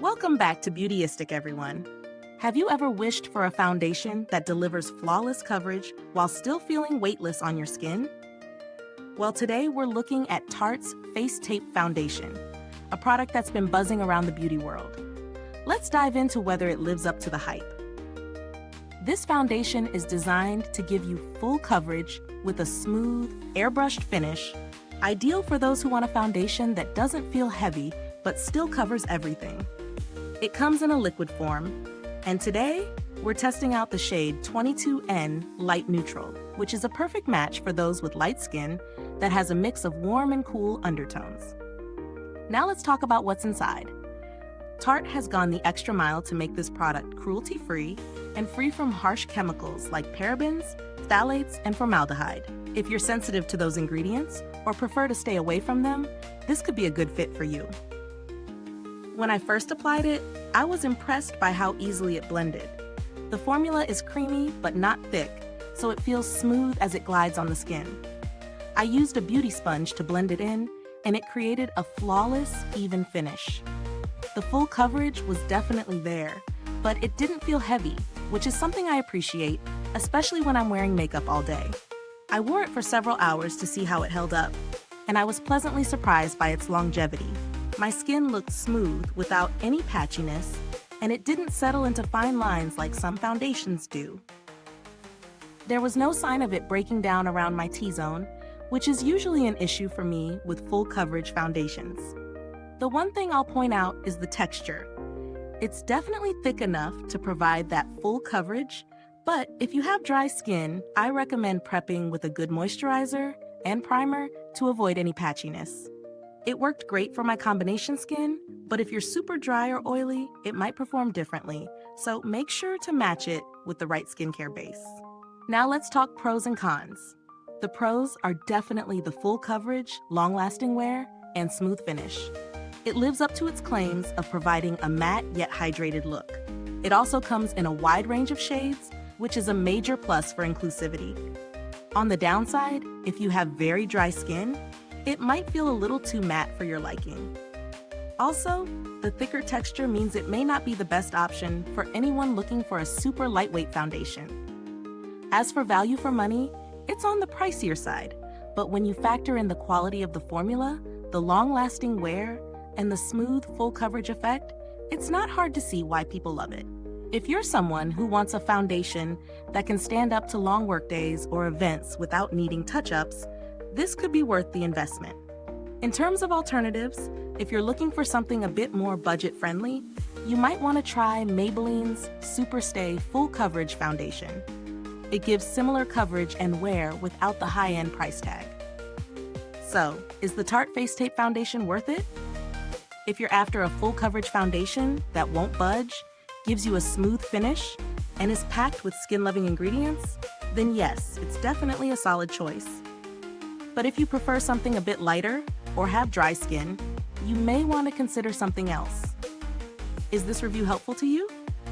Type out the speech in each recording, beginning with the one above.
Welcome back to Beautyistic, everyone. Have you ever wished for a foundation that delivers flawless coverage while still feeling weightless on your skin? Well, today we're looking at Tarte's Face Tape Foundation, a product that's been buzzing around the beauty world. Let's dive into whether it lives up to the hype. This foundation is designed to give you full coverage with a smooth, airbrushed finish, ideal for those who want a foundation that doesn't feel heavy but still covers everything. It comes in a liquid form, and today we're testing out the shade 22N Light Neutral, which is a perfect match for those with light skin that has a mix of warm and cool undertones. Now let's talk about what's inside. Tarte has gone the extra mile to make this product cruelty-free and free from harsh chemicals like parabens, phthalates, and formaldehyde. If you're sensitive to those ingredients or prefer to stay away from them, this could be a good fit for you. When I first applied it, I was impressed by how easily it blended. The formula is creamy but not thick, so it feels smooth as it glides on the skin. I used a beauty sponge to blend it in, and it created a flawless, even finish. The full coverage was definitely there, but it didn't feel heavy, which is something I appreciate, especially when I'm wearing makeup all day. I wore it for several hours to see how it held up, and I was pleasantly surprised by its longevity. My skin looked smooth without any patchiness, and it didn't settle into fine lines like some foundations do. There was no sign of it breaking down around my T-zone, which is usually an issue for me with full coverage foundations. The one thing I'll point out is the texture. It's definitely thick enough to provide that full coverage, but if you have dry skin, I recommend prepping with a good moisturizer and primer to avoid any patchiness. It worked great for my combination skin, but if you're super dry or oily, it might perform differently, so make sure to match it with the right skincare base. Now let's talk pros and cons. The pros are definitely the full coverage, long-lasting wear, and smooth finish. It lives up to its claims of providing a matte yet hydrated look. It also comes in a wide range of shades, which is a major plus for inclusivity. On the downside, if you have very dry skin, it might feel a little too matte for your liking. Also, the thicker texture means it may not be the best option for anyone looking for a super lightweight foundation. As for value for money, it's on the pricier side, but when you factor in the quality of the formula, the long-lasting wear, and the smooth, full coverage effect, it's not hard to see why people love it. If you're someone who wants a foundation that can stand up to long workdays or events without needing touch-ups, this could be worth the investment. In terms of alternatives, if you're looking for something a bit more budget-friendly, you might want to try Maybelline's Super Stay Full Coverage Foundation. It gives similar coverage and wear without the high-end price tag. So, is the Tarte Face Tape Foundation worth it? If you're after a full coverage foundation that won't budge, gives you a smooth finish, and is packed with skin-loving ingredients, then yes, it's definitely a solid choice. But if you prefer something a bit lighter or have dry skin, you may want to consider something else. Is this review helpful to you?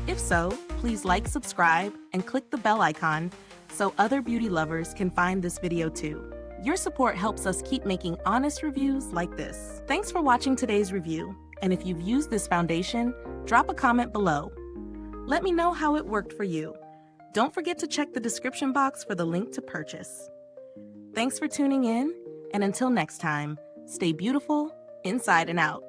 If so, please like, subscribe, and click the bell icon so other beauty lovers can find this video too. Your support helps us keep making honest reviews like this. Thanks for watching today's review, and if you've used this foundation, drop a comment below. Let me know how it worked for you. Don't forget to check the description box for the link to purchase. Thanks for tuning in, and until next time, stay beautiful, inside and out.